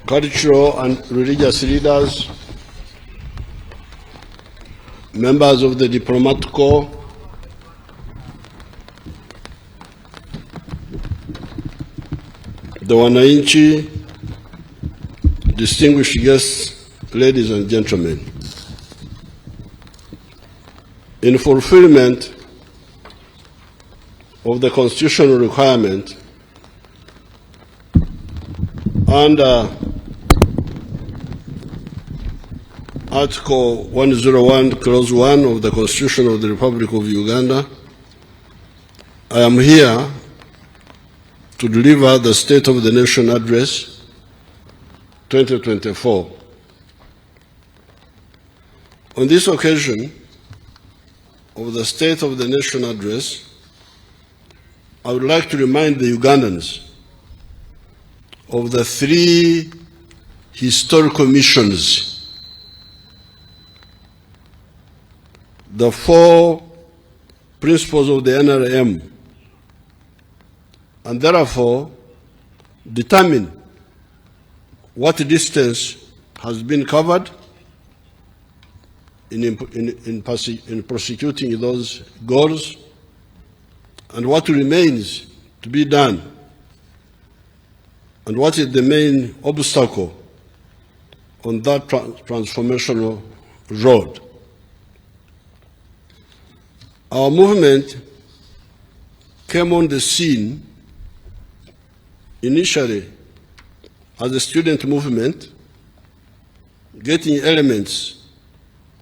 Cultural and religious leaders, members of the diplomatic corps, the wananchi, distinguished guests, ladies and gentlemen. In fulfillment of the constitutional requirement under Article 101, Clause 1 of the Constitution of the Republic of Uganda, I am here to deliver the State of the Nation Address 2024. On this occasion of the State of the Nation Address, I would like to remind the Ugandans of the three historical missions, the four principles of the NRM, and therefore determine what distance has been covered in prosecuting those goals and what remains to be done, and what is the main obstacle on that transformational road. Our movement came on the scene initially as a student movement, getting elements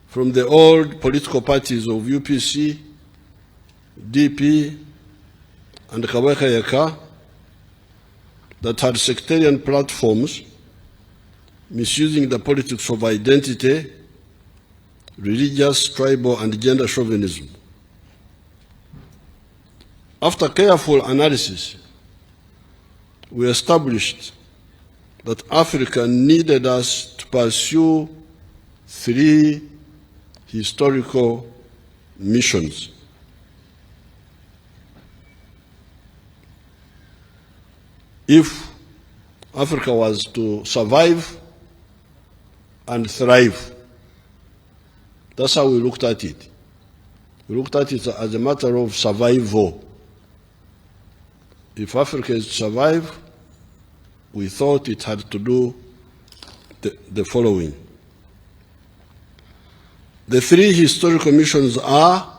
from the old political parties of UPC, DP, and Kaweka Yaka that had sectarian platforms, misusing the politics of identity, religious, tribal, and gender chauvinism. After careful analysis, we established that Africa needed us to pursue three historical missions. If Africa was to survive and thrive, that's how we looked at it. We looked at it as a matter of survival. If Africa is to survive, we thought it had to do the following. The three historical missions are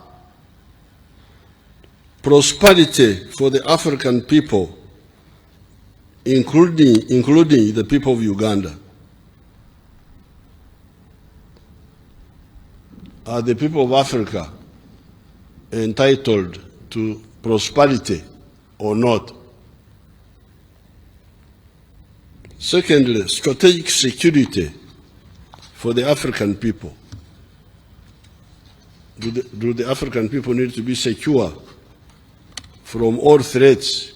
prosperity for the African people, including the people of Uganda. Are the people of Africa entitled to prosperity or not? Secondly, strategic security for the African people. Do the African people need to be secure from all threats,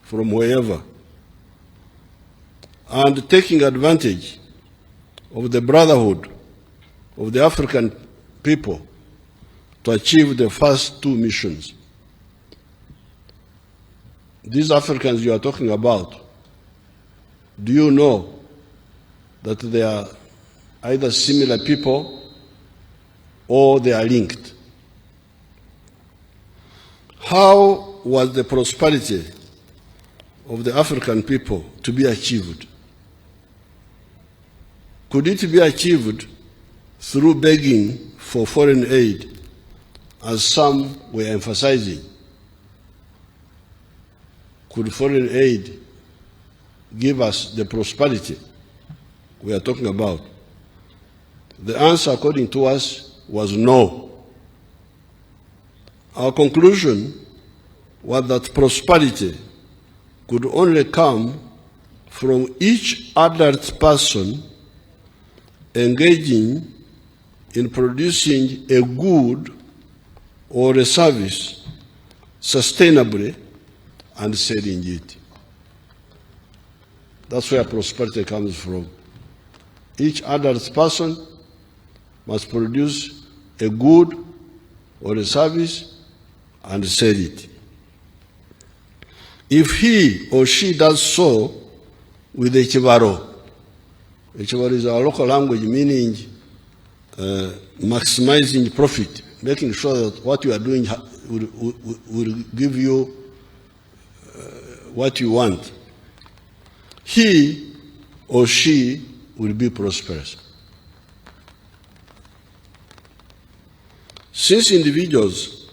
from wherever? And taking advantage of the brotherhood of the African people to achieve the first two missions. These Africans you are talking about, do you know that they are either similar people or they are linked? How was the prosperity of the African people to be achieved? Could it be achieved through begging for foreign aid, as some were emphasizing? Could foreign aid give us the prosperity we are talking about? The answer, according to us, was no. Our conclusion was that prosperity could only come from each adult person engaging in producing a good or a service sustainably and selling it. That's where prosperity comes from. Each adult person must produce a good or a service and sell it. If he or she does so with a chibaro is our local language meaning maximizing profit, making sure that what you are doing will give you what you want, he or she will be prosperous. Since individuals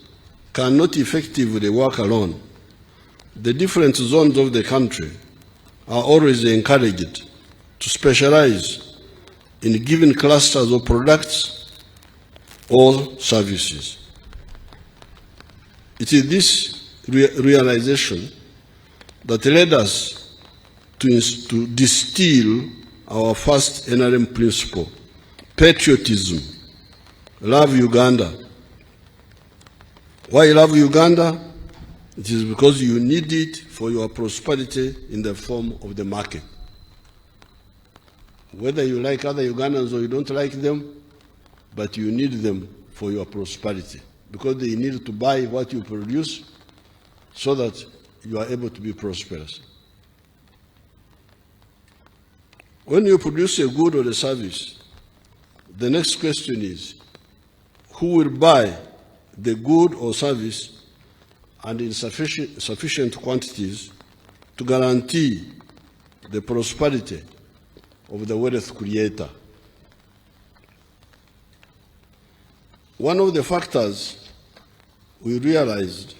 cannot effectively work alone, the different zones of the country are always encouraged to specialize in given clusters of products or services. It is this realization that led us to distill our first NRM principle, patriotism, love Uganda. Why love Uganda? It is because you need it for your prosperity in the form of the market. Whether you like other Ugandans or you don't like them, but you need them for your prosperity, because they need to buy what you produce so that you are able to be prosperous. When you produce a good or a service, the next question is, who will buy the good or service and in sufficient quantities to guarantee the prosperity of the wealth creator? One of the factors we realized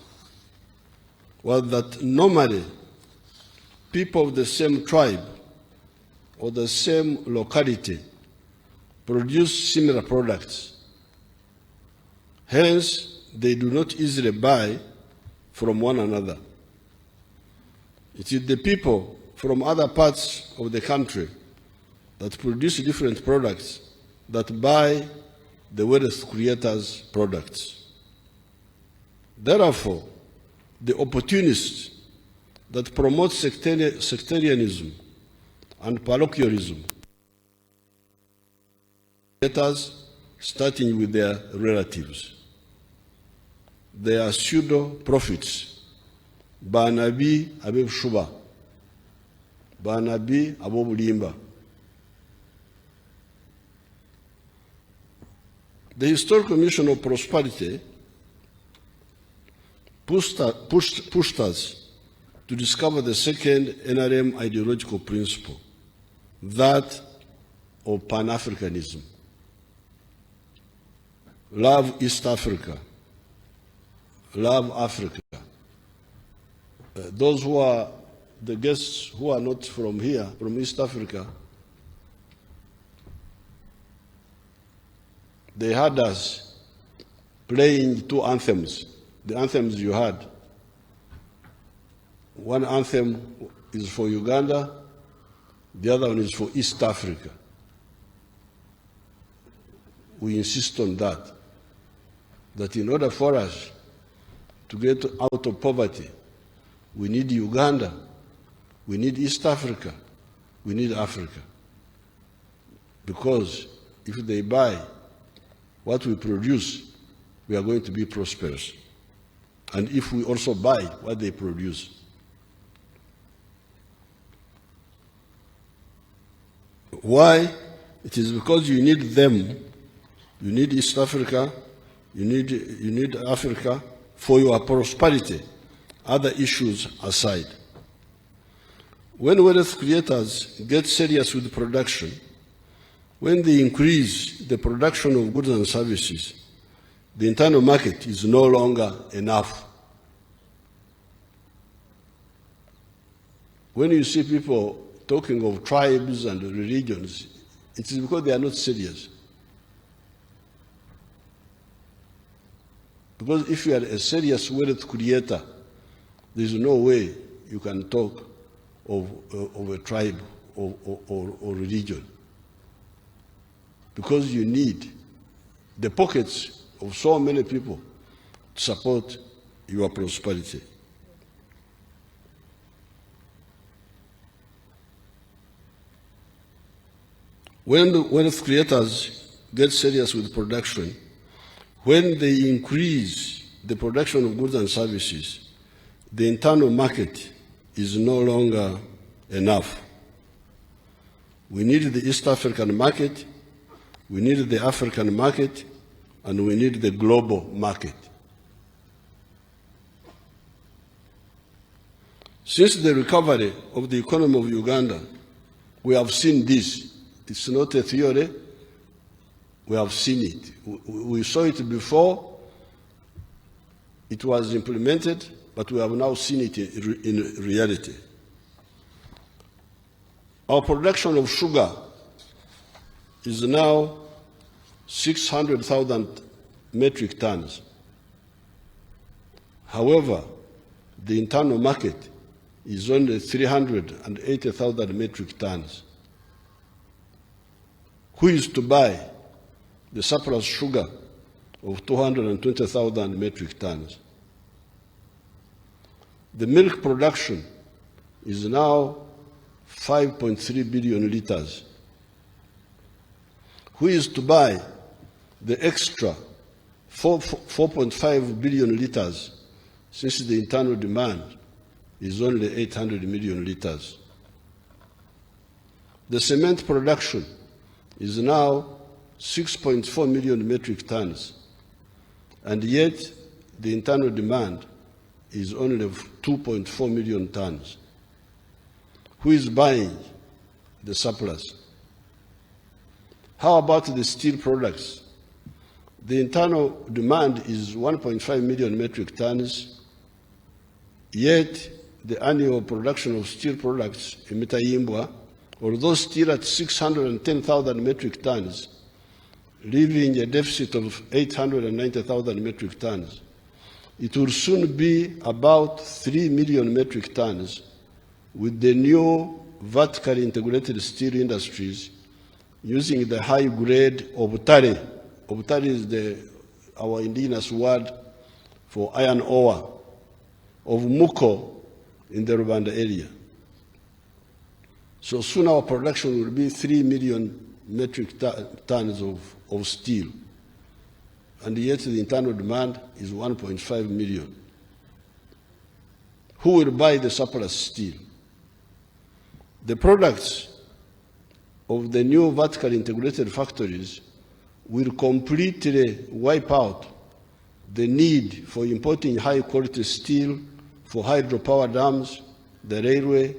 was that normally people of the same tribe or the same locality produce similar products. Hence, they do not easily buy from one another. It is the people from other parts of the country that produce different products that buy the wealth creators' products. Therefore, the opportunists that promote sectarianism and parochialism, starting with their relatives, they are pseudo-prophets. Banabi Abib Shuba, Banabi Abu Bulimba. The Historical Mission of Prosperity pushed us to discover the second NRM ideological principle, that of Pan-Africanism. Love East Africa. Love Africa. Those who are the guests who are not from here, from East Africa, they had us playing two anthems, the anthems you had. One anthem is for Uganda, the other one is for East Africa. We insist on that in order for us to get out of poverty, we need Uganda, we need East Africa, we need Africa. Because if they buy what we produce, we are going to be prosperous. And if we also buy what they produce. Why? It is because you need them. You need East Africa, you need Africa for your prosperity, other issues aside. When wealth creators get serious with production, when they increase the production of goods and services, the internal market is no longer enough. When you see people talking of tribes and religions, it is because they are not serious. Because if you are a serious wealth creator, there is no way you can talk of a tribe or religion. Because you need the pockets of so many people to support your prosperity. When the wealth creators get serious with production, when they increase the production of goods and services, the internal market is no longer enough. We need the East African market, we need the African market, and we need the global market. Since the recovery of the economy of Uganda, we have seen this. It's not a theory, we have seen it. We saw it before it was implemented, but we have now seen it in reality. Our production of sugar is now 600,000 metric tons. However, the internal market is only 380,000 metric tons. Who is to buy the surplus sugar of 220,000 metric tons? The milk production is now 5.3 billion liters. Who is to buy the extra 4.5 billion liters, since the internal demand is only 800 million liters? The cement production is now 6.4 million metric tons, and yet the internal demand is only 2.4 million tons. Who is buying the surplus? How about the steel products? The internal demand is 1.5 million metric tons, yet the annual production of steel products in Mitayimbwa, although still at 610,000 metric tons, leaving a deficit of 890,000 metric tons, it will soon be about 3 million metric tons with the new vertically integrated steel industries using the high-grade obutare. Obutare is our indigenous word for iron ore of Muko in the Rwanda area. So soon our production will be 3 million metric tons of steel, and yet the internal demand is 1.5 million. Who will buy the surplus steel? The products of the new vertically integrated factories will completely wipe out the need for importing high-quality steel for hydropower dams, the railway,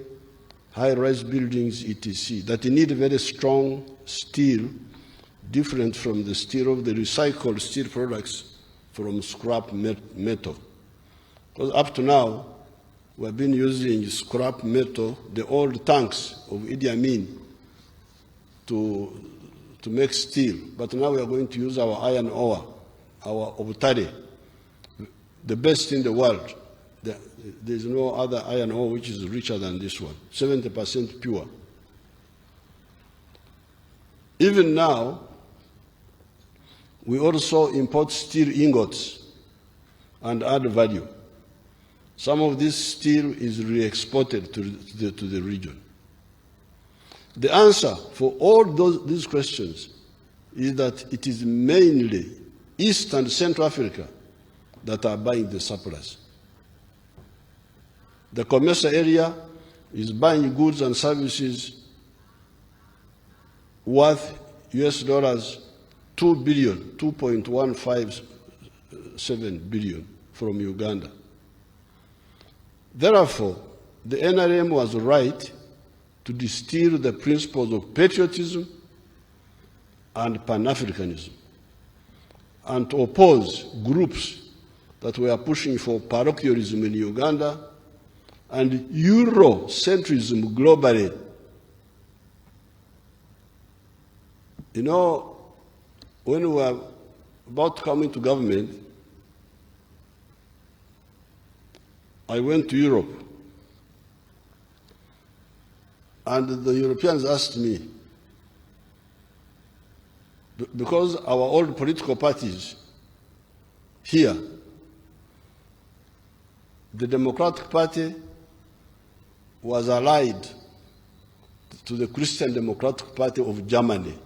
high-rise buildings, etc., that need very strong steel, different from the steel of the recycled steel products from scrap metal. Because up to now, we have been using scrap metal, the old tanks of Idi Amin, to make steel. But now we are going to use our iron ore, our obutare, the best in the world. There is no other iron ore which is richer than this one, 70% pure. Even now, we also import steel ingots and add value. Some of this steel is re-exported to the region. The answer for all these questions is that it is mainly East and Central Africa that are buying the surplus. The commercial area is buying goods and services worth $2.157 billion from Uganda. Therefore, the NRM was right to distill the principles of patriotism and Pan-Africanism, and to oppose groups that were pushing for parochialism in Uganda and Eurocentrism globally. You know, when we were about to come into government, I went to Europe, and the Europeans asked me, because our old political parties here, the Democratic Party was allied to the Christian Democratic Party of Germany.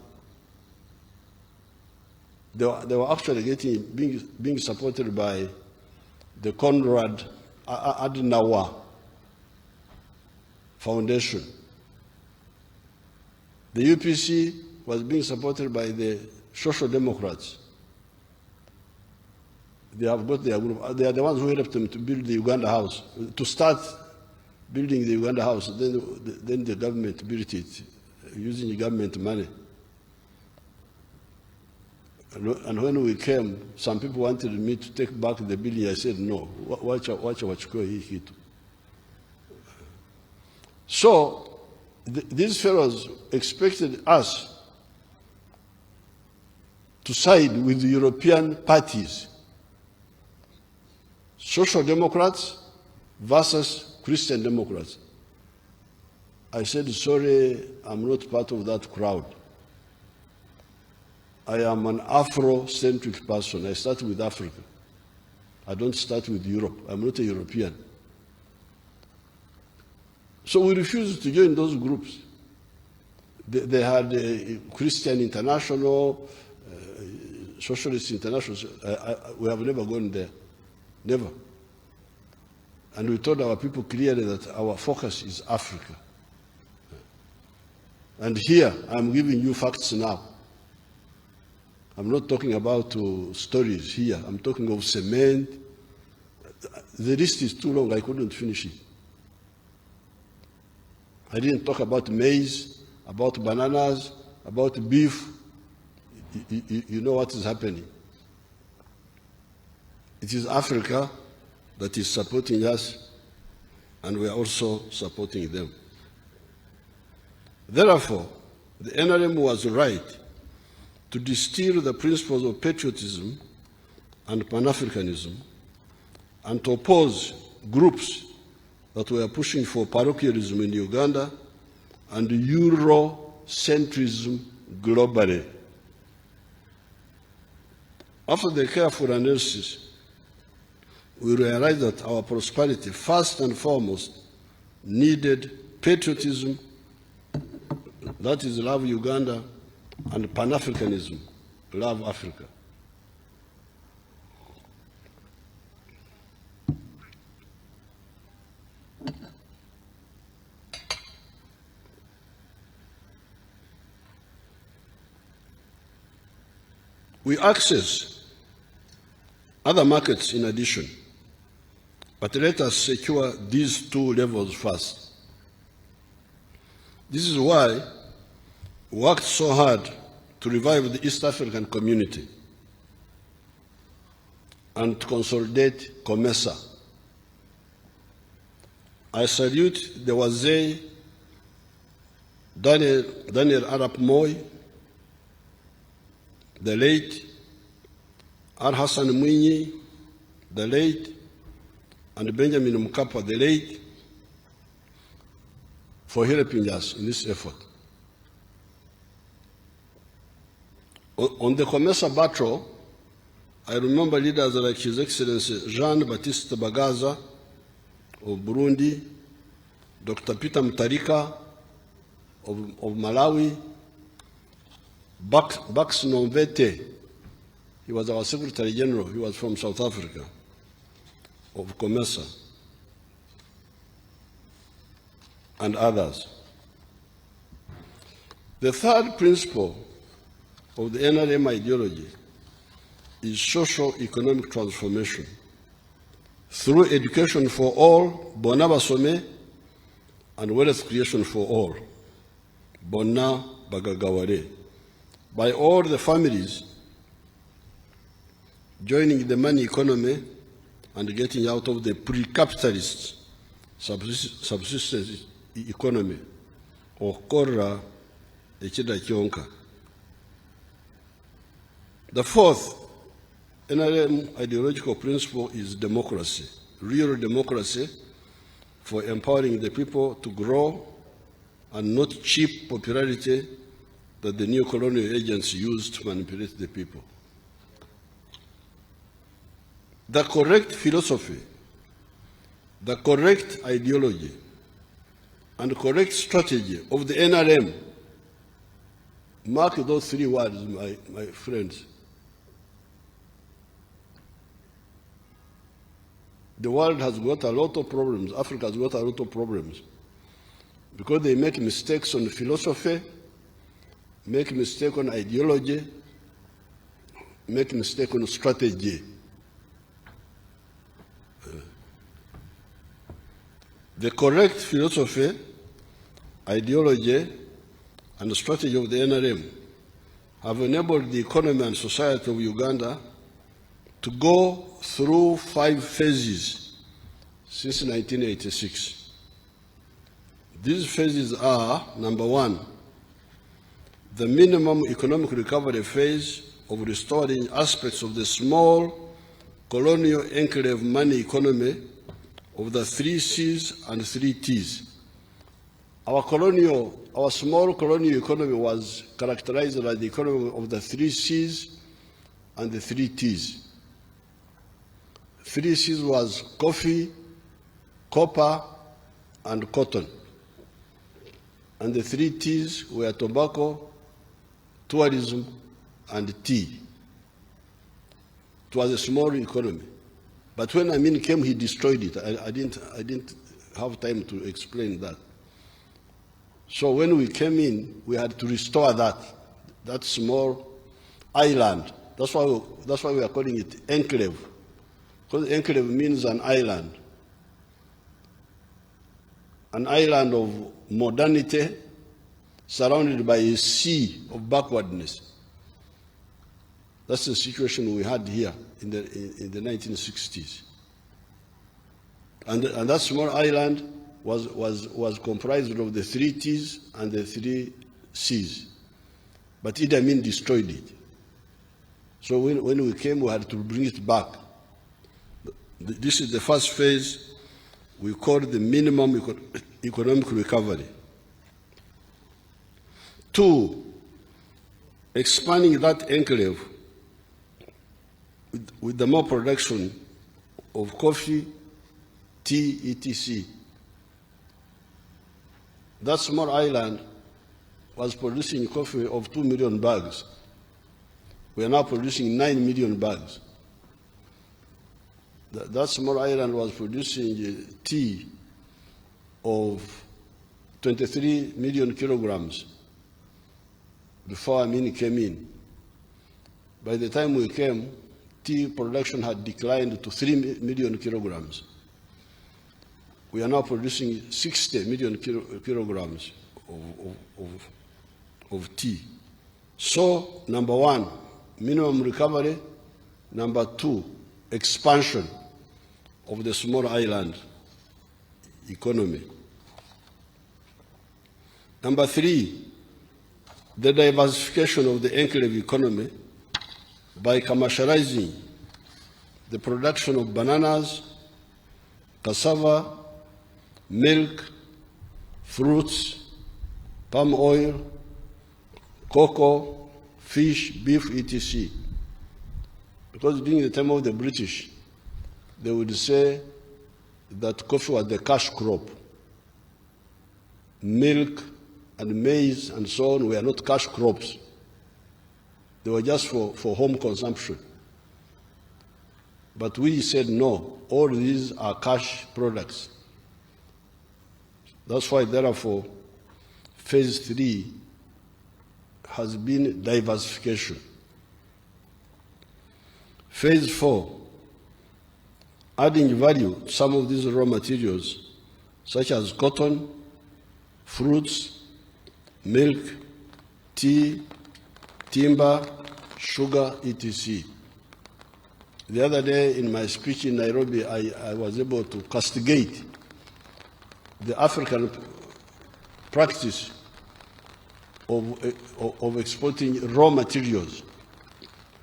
They were actually being supported by the Konrad Adenauer Foundation. The UPC was being supported by the Social Democrats. They have got their group. They are the ones who helped them to build the Uganda House, to start building the Uganda House. Then the government built it using the government money. And when we came, some people wanted me to take back the building. I said, no, watch it. So these fellows expected us to side with the European parties, Social Democrats versus Christian Democrats. I said, sorry, I'm not part of that crowd. I am an Afro-centric person. I start with Africa. I don't start with Europe. I'm not a European. So we refused to join those groups. They had a Christian International, Socialist International. We have never gone there. Never. And we told our people clearly that our focus is Africa. And here, I'm giving you facts now. I'm not talking about stories here. I'm talking of cement. The list is too long. I couldn't finish it. I didn't talk about maize, about bananas, about beef. You know what is happening. It is Africa that is supporting us, and we are also supporting them. Therefore, the NRM was right to distill the principles of patriotism and Pan-Africanism and to oppose groups that were pushing for parochialism in Uganda and Eurocentrism globally. After the careful analysis, we realized that our prosperity, first and foremost, needed patriotism, that is, love Uganda, and Pan-Africanism, love Africa. We access other markets in addition, but let us secure these two levels first. This is why we worked so hard to revive the East African community and to consolidate COMESA. I salute the Wazee, Daniel Arap Moi, the late, Al-Hassan Mwinyi, the late, and Benjamin Mkapa, the late, for helping us in this effort. On the COMESA battle, I remember leaders like His Excellency Jean-Baptiste Bagaza of Burundi, Dr. Peter Mutharika of Malawi, Bax Nomvete, he was our Secretary General, he was from South Africa, of COMESA, and others. The third principle of the NRM ideology is socio-economic transformation through education for all, Bona Basome, and wealth creation for all, Bona Bagagaware, by all the families joining the money economy and getting out of the pre-capitalist subsistence economy, or Korra Echida Kionka. The fourth NRM ideological principle is democracy, real democracy for empowering the people to grow and not cheap popularity that the new colonial agents use to manipulate the people. The correct philosophy, the correct ideology, and correct strategy of the NRM. Mark those three words, my friends. The world has got a lot of problems. Africa has got a lot of problems because they make mistakes on philosophy, make mistake on ideology, make mistake on strategy. The correct philosophy, ideology, and strategy of the NRM have enabled the economy and society of Uganda to go through 5 phases since 1986. These phases are, number 1, the minimum economic recovery phase of restoring aspects of the small colonial enclave money economy of the 3 C's and 3 T's. Our small colonial economy was characterized by the economy of the 3 C's and the 3 T's. 3 C's was coffee, copper, and cotton. And the 3 T's were tobacco, tourism, and tea. It was a small economy. But when Amin came, he destroyed it. I didn't have time to explain that. So when we came in, we had to restore that small island. That's why we are calling it enclave. Because enclave means an island of modernity surrounded by a sea of backwardness. That's the situation we had here in the 1960s. And that small island was comprised of the 3 T's and the 3 C's. But Idi Amin destroyed it. So when we came, we had to bring it back. This is the first phase we call the minimum economic recovery. 2, expanding that enclave with the more production of coffee, tea, etc. That small island was producing coffee of 2 million bags. We are now producing 9 million bags. That small island was producing tea of 23 million kilograms before Amin came in. By the time we came, tea production had declined to 3 million kilograms. We are now producing 60 million kilograms of tea. So, number 1, minimum recovery. Number 2, expansion of the small island economy. Number 3, the diversification of the enclave economy by commercializing the production of bananas, cassava, milk, fruits, palm oil, cocoa, fish, beef, etc. Because during the time of the British, they would say that coffee was the cash crop. Milk and maize and so on were not cash crops. They were just for home consumption. But we said no, all these are cash products. That's why, therefore, phase 3 has been diversification. Phase 4, adding value to some of these raw materials, such as cotton, fruits, milk, tea, timber, sugar, etc. The other day in my speech in Nairobi, I was able to castigate the African practice of exporting raw materials.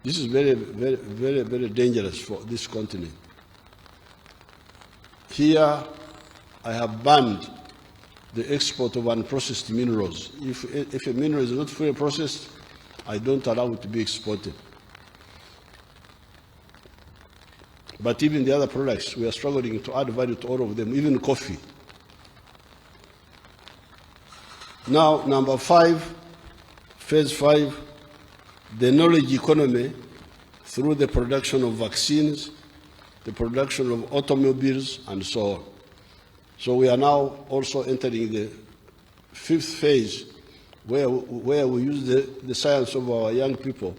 This is very, very, very, very dangerous for this continent. Here, I have banned the export of unprocessed minerals. If a mineral is not fully processed, I don't allow it to be exported. But even the other products, we are struggling to add value to all of them, even coffee. Now, number 5, phase 5, the knowledge economy through the production of vaccines, the production of automobiles, and so on. So we are now also entering the 5th phase, where we use the science of our young people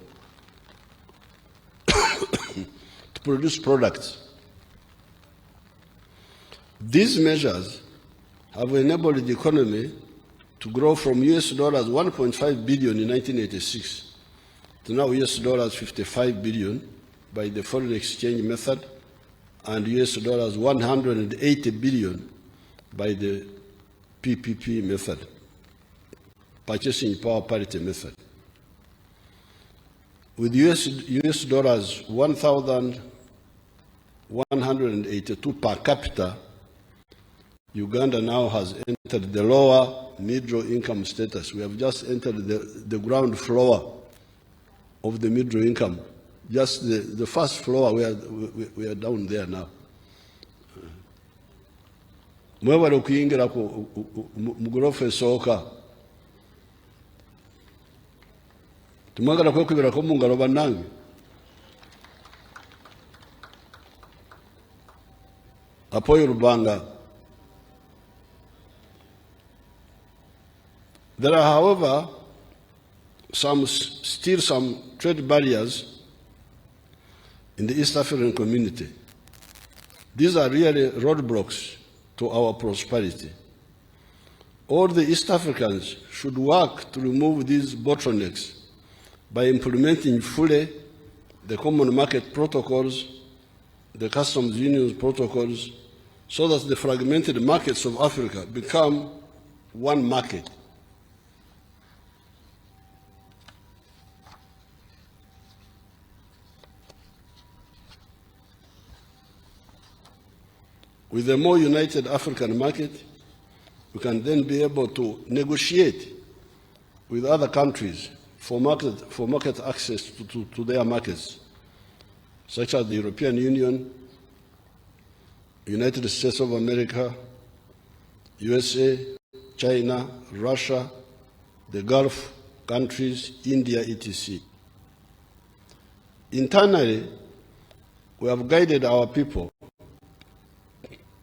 to produce products. These measures have enabled the economy to grow from US dollars 1.5 billion in 1986 to now US dollars 55 billion by the foreign exchange method and US dollars 180 billion by the PPP method, purchasing power parity method. With US dollars 1,182 per capita, Uganda now has entered the lower middle income status. We have just entered the ground floor of the middle income. Just the first floor, we are down there now. Mwebale okuyingira mu gorofa esooka. Tumwagala kwekubirako mu ngalo bannange. Apoyo Rubanga. There are, however, still some trade barriers in the East African community. These are really roadblocks to our prosperity. All the East Africans should work to remove these bottlenecks by implementing fully the common market protocols, the customs union protocols, so that the fragmented markets of Africa become one market. With a more united African market, we can then be able to negotiate with other countries for market access to their markets, such as the European Union, United States of America, USA, China, Russia, the Gulf countries, India, etc. Internally, we have guided our people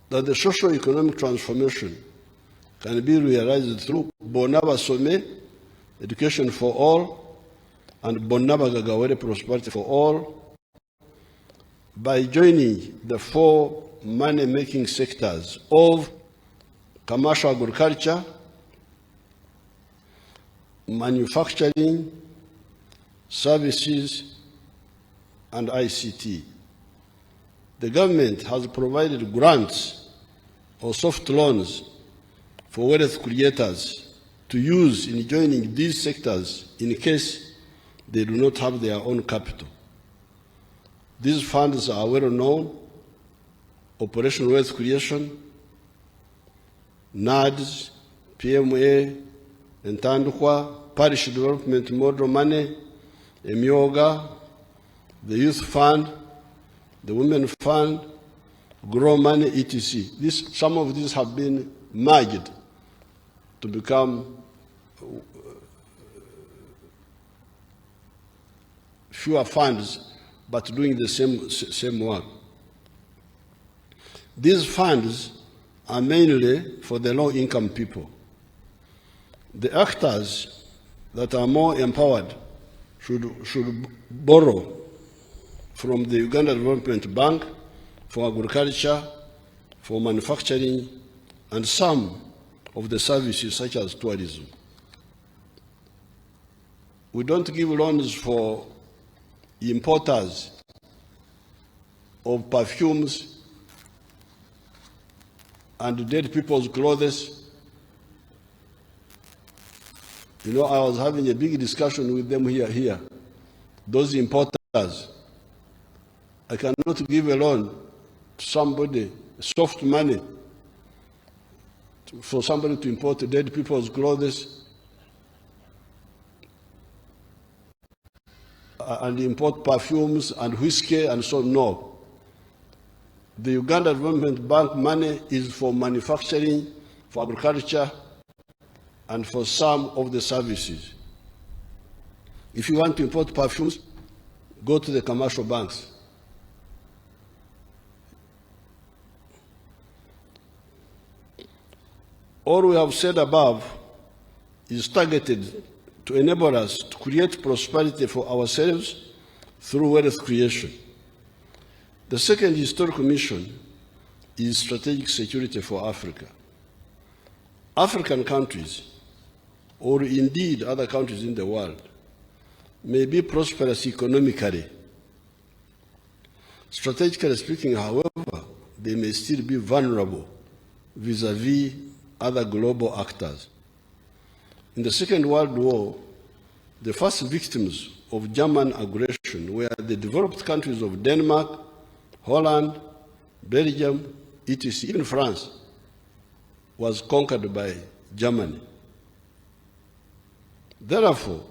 that the socio-economic transformation can be realized through Bonaba Some, education for all, and Bonaba Gagawere, prosperity for all, by joining the 4 money-making sectors of commercial agriculture, manufacturing, services, and ICT. The government has provided grants or soft loans for wealth creators to use in joining these sectors in case they do not have their own capital. These funds are well known: Operation Wealth Creation, NADS, PMA, Entandukwa, Parish Development Model Money, Emyoga, the Youth Fund, the Women Fund, Grow Money, etc. Some of these have been merged to become fewer funds, but doing the same work. These funds are mainly for the low-income people. The actors that are more empowered should borrow from the Uganda Development Bank for agriculture, for manufacturing, and some of the services such as tourism. We don't give loans for importers of perfumes and dead people's clothes. You know, I was having a big discussion with them here. Those importers, I cannot give a loan to somebody, soft money, for somebody to import dead people's clothes and import perfumes and whiskey and so on. No. The Uganda Development Bank money is for manufacturing, for agriculture, and for some of the services. If you want to import perfumes, go to the commercial banks. All we have said above is targeted to enable us to create prosperity for ourselves through wealth creation. The second historical mission is strategic security for Africa. African countries, or indeed other countries in the world, may be prosperous economically. Strategically speaking, however, they may still be vulnerable vis-à-vis other global actors. In the Second World War, the first victims of German aggression were the developed countries of Denmark, Holland, Belgium, etc. Even France was conquered by Germany. Therefore,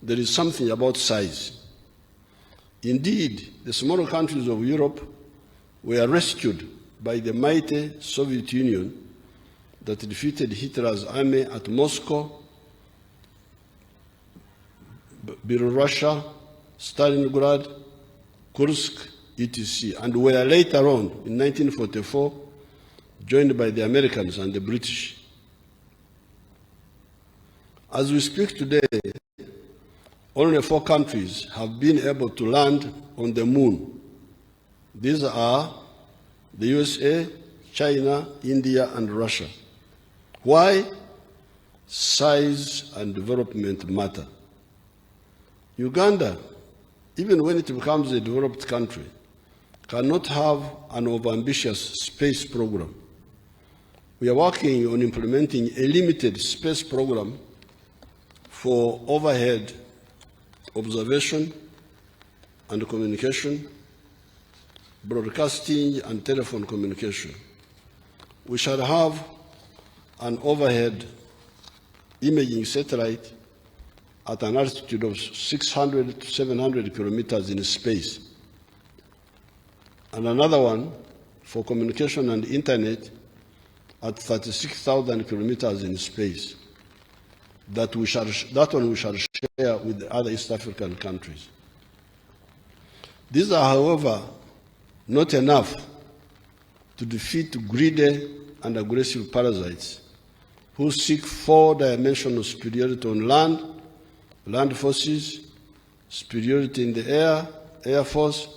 there is something about size. Indeed, the smaller countries of Europe were rescued by the mighty Soviet Union that defeated Hitler's army at Moscow, Belorussia, Stalingrad, Kursk, etc., and were later on, in 1944, joined by the Americans and the British. As we speak today, only 4 countries have been able to land on the moon. These are the USA, China, India, and Russia. Why? Size and development matter. Uganda, even when it becomes a developed country, cannot have an overambitious space program. We are working on implementing a limited space program for overhead observation and communication, broadcasting and telephone communication. We shall have an overhead imaging satellite at an altitude of 600 to 700 kilometers in space, and another one for communication and internet at 36,000 kilometers in space. That one we shall share with the other East African countries. These are, however, not enough to defeat greedy and aggressive parasites who seek 4-dimensional superiority on land, land forces, superiority in the air, air force,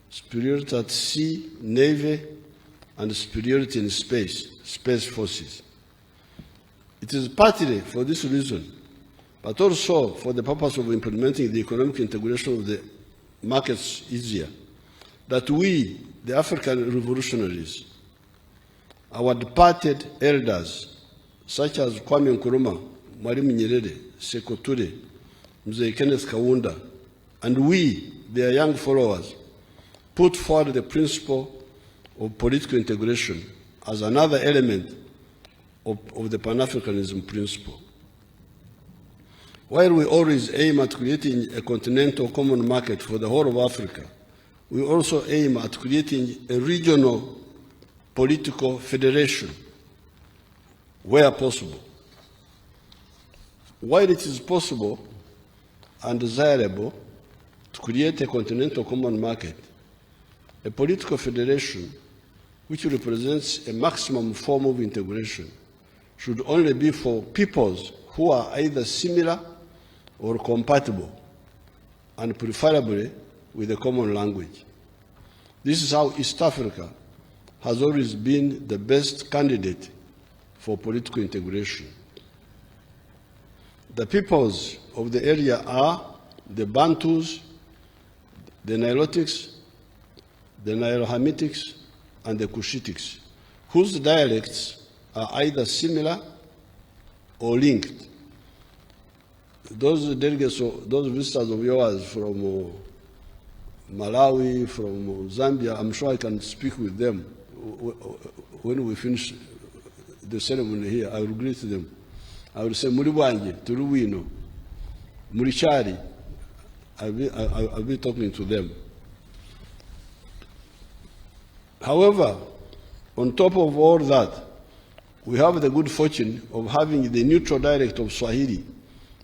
superiority at sea, navy, and superiority in space, space forces. It is partly for this reason, but also for the purpose of implementing the economic integration of the markets easier, that we, the African revolutionaries, our departed elders, such as Kwame Nkrumah, Mwalimu Nyerere, Sekou Toure, Mzee Kenneth Kaunda, and we, their young followers, put forward the principle of political integration as another element of the Pan-Africanism principle. While we always aim at creating a continental common market for the whole of Africa, we also aim at creating a regional political federation where possible. While it is possible and desirable to create a continental common market, a political federation which represents a maximum form of integration should only be for peoples who are either similar or compatible, and preferably with a common language. This is how East Africa has always been the best candidate for political integration. The peoples of the area are the Bantus, the Nilotics, the Nilo-Hamitics, and the Cushitics, whose dialects are either similar or linked. Those delegates, those visitors of yours from Malawi, from Zambia, I'm sure I can speak with them when we finish the ceremony here. I will greet them. I will say, Muri bwanje, turi wino, muri chari. I'll be talking to them. However, on top of all that, we have the good fortune of having the neutral dialect of Swahili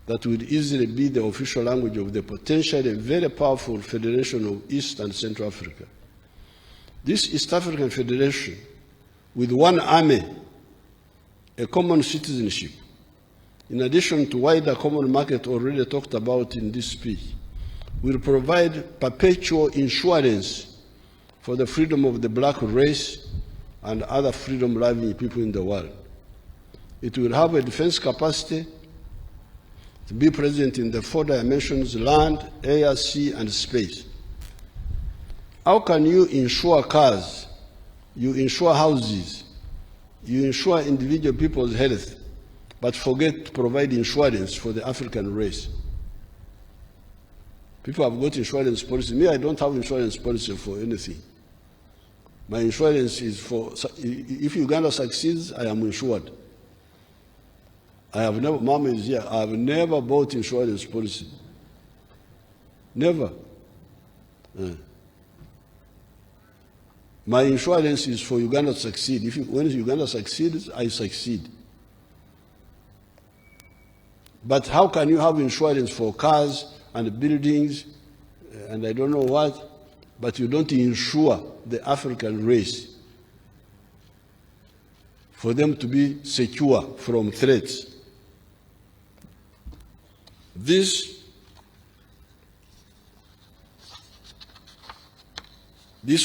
that would easily be the official language of the potentially very powerful Federation of East and Central Africa. This East African Federation, with one army, a common citizenship, in addition to wider common market already talked about in this speech, will provide perpetual insurance for the freedom of the black race and other freedom-loving people in the world. It will have a defense capacity to be present in the 4 dimensions: land, air, sea, and space. How can you insure cars, you insure houses, you insure individual people's health, but forget to provide insurance for the African race? People have got insurance policy. Me, I don't have insurance policy for anything. My insurance is for, if Uganda succeeds, I am insured. I have never, Mom is here, I have never bought insurance policy. Never. My insurance is for Uganda to succeed. When Uganda succeeds, I succeed. But how can you have insurance for cars and buildings and I don't know what, but you don't insure the African race for them to be secure from threats? This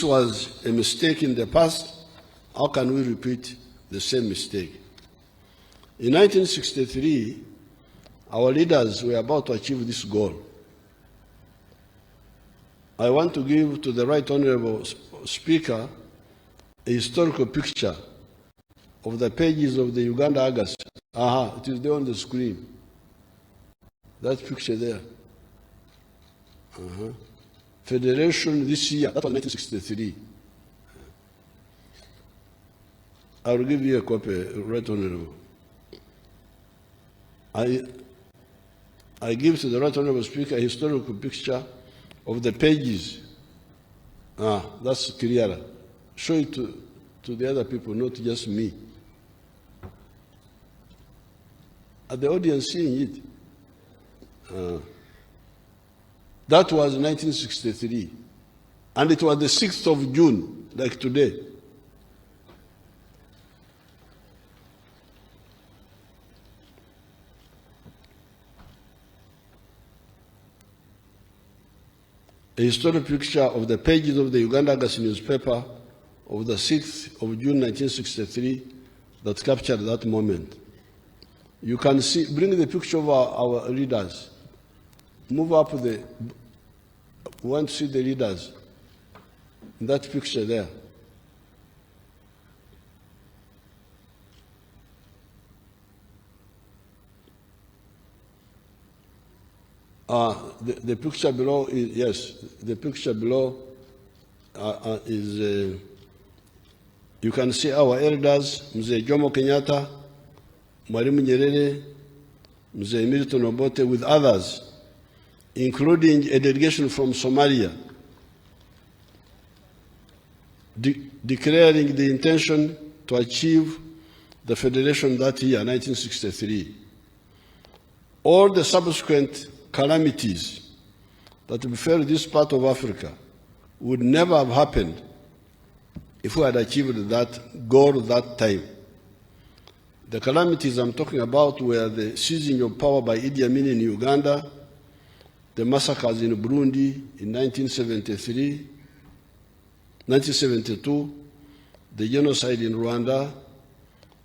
was a mistake in the past. How can we repeat the same mistake? In 1963, our leaders were about to achieve this goal. I want to give to the Right Honorable Speaker a historical picture of the pages of the Uganda Argus. It is there on the screen. That picture there. Federation this year, that was 1963. I will give you a copy, Right Honorable. I give to the Right Honorable Speaker a historical picture of the pages. That's clearer. Show it to the other people, not just me. Are the audience seeing it? That was 1963. And it was the 6th of June, like today. A historic picture of the pages of the Uganda Argus newspaper of the 6th of June 1963 that captured that moment. You can see, bring the picture of our leaders. Move up we want to see the leaders in that picture there. The picture below is, yes, the picture below is, you can see our elders, Mzee Jomo Kenyatta, Mwalimu Nyerere, Mzee Milton Obote, with others, including a delegation from Somalia, declaring the intention to achieve the federation that year, 1963. All the subsequent calamities that befell this part of Africa would never have happened if we had achieved that goal that time. The calamities I'm talking about were the seizing of power by Idi Amin in Uganda, the massacres in Burundi in 1972, the genocide in Rwanda,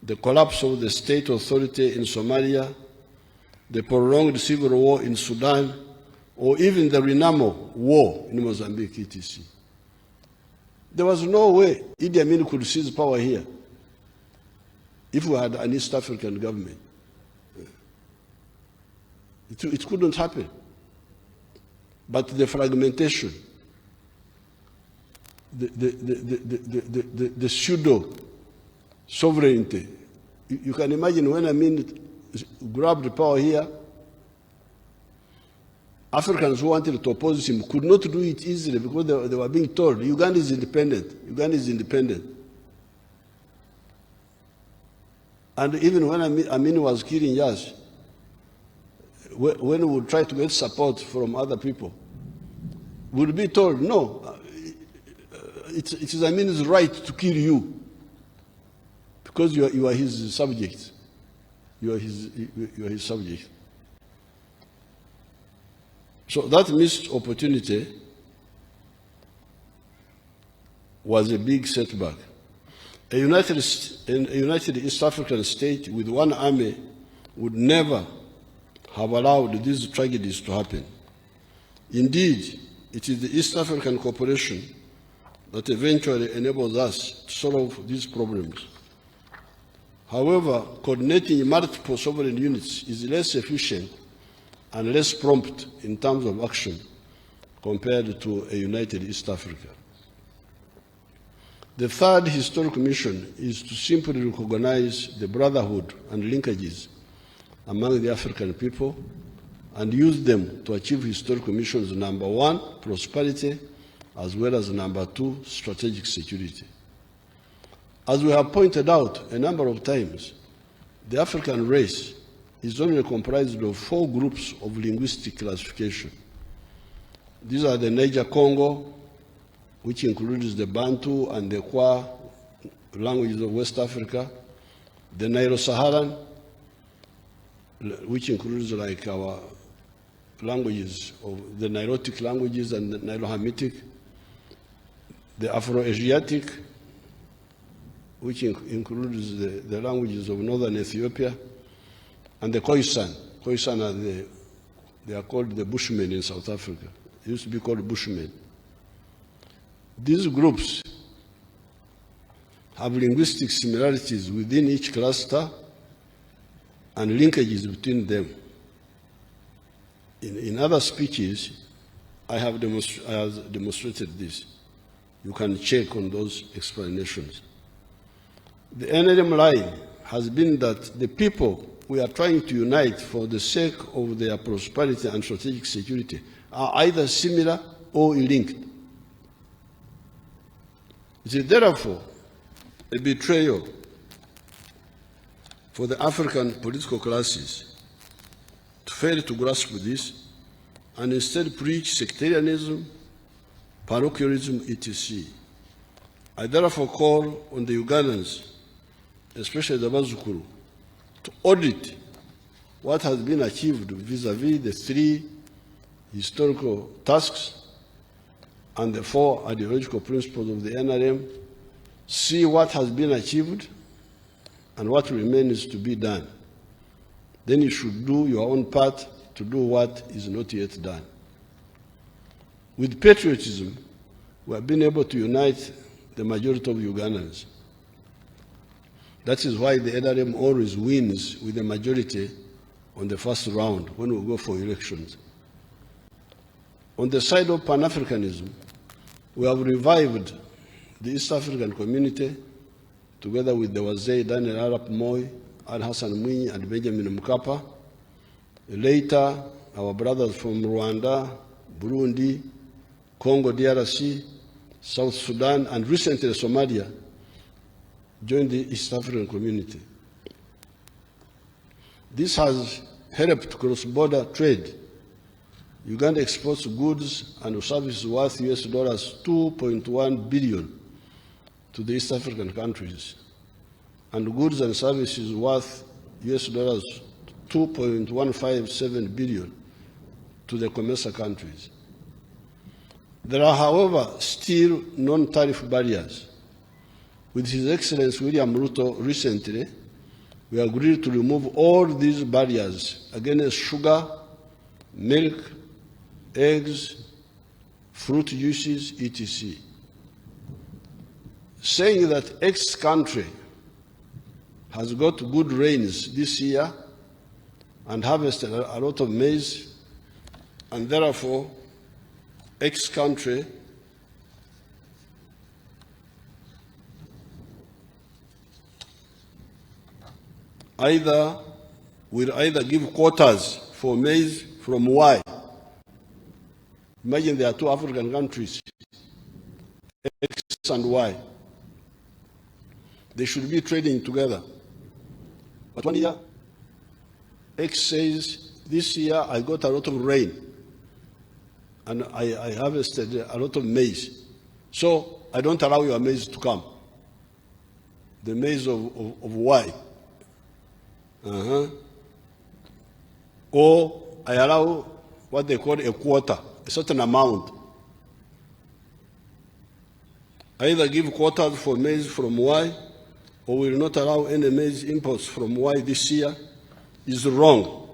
the collapse of the state authority in Somalia, the prolonged civil war in Sudan, or even the Renamo war in Mozambique, etc. There was no way Idi Amin could seize power here if we had an East African government. It couldn't happen. But the fragmentation, the pseudo sovereignty, you can imagine when Amin grabbed power here, Africans who wanted to oppose him could not do it easily because they were being told, Uganda is independent, Uganda is independent. And even when Amin was killing us, when we would try to get support from other people, we would be told, no, it is Amin's right to kill you because you are his subject. You are his subject. So that missed opportunity was a big setback. A united East African state with one army would never have allowed these tragedies to happen. Indeed, it is the East African cooperation that eventually enables us to solve these problems. However, coordinating multiple sovereign units is less efficient and less prompt in terms of action compared to a united East Africa. The third historical mission is to simply recognize the brotherhood and linkages among the African people and use them to achieve historical missions number 1, prosperity, as well as number 2, strategic security. As we have pointed out a number of times, the African race is only comprised of 4 groups of linguistic classification. These are the Niger-Congo, which includes the Bantu and the Kwa languages of West Africa, the Nilo-Saharan, which includes like our languages of the Nilotic languages and the Nilo-Hamitic, the Afro-Asiatic, which includes the languages of northern Ethiopia, and the Khoisan. Khoisan they are called the Bushmen in South Africa. They used to be called Bushmen. These groups have linguistic similarities within each cluster and linkages between them. In other speeches, I have demonstrated this. You can check on those explanations. The NLM line has been that the people we are trying to unite for the sake of their prosperity and strategic security are either similar or linked. It is therefore a betrayal for the African political classes to fail to grasp this and instead preach sectarianism, parochialism, etc. I therefore call on the Ugandans, especially the Bazukuru, to audit what has been achieved vis-à-vis the 3 historical tasks and the 4 ideological principles of the NRM, see what has been achieved and what remains to be done. Then you should do your own part to do what is not yet done. With patriotism, we have been able to unite the majority of Ugandans. That is why the NRM always wins with a majority on the first round when we go for elections. On the side of Pan-Africanism, we have revived the East African community together with the Wazee Daniel Arap Moi, Al Hassan Mwinyi, and Benjamin Mkapa. Later, our brothers from Rwanda, Burundi, Congo DRC, South Sudan, and recently Somalia joined the East African community. This has helped cross-border trade. Uganda exports goods and services worth US dollars 2.1 billion to the East African countries, and goods and services worth US dollars 2.157 billion to the COMESA countries. There are, however, still non-tariff barriers. With His Excellency William Ruto recently, we agreed to remove all these barriers against sugar, milk, eggs, fruit juices, etc. Saying that X country has got good rains this year and harvested a lot of maize, and therefore X country will either give quotas for maize from Y. Imagine there are 2 African countries, X and Y. They should be trading together. But 1 year, X says, this year I got a lot of rain, and I harvested a lot of maize. So I don't allow your maize to come. The maize of Y. Or I allow what they call a quota, a certain amount. I either give quotas for maize from Y, or will not allow any maize imports from Y this year, is wrong.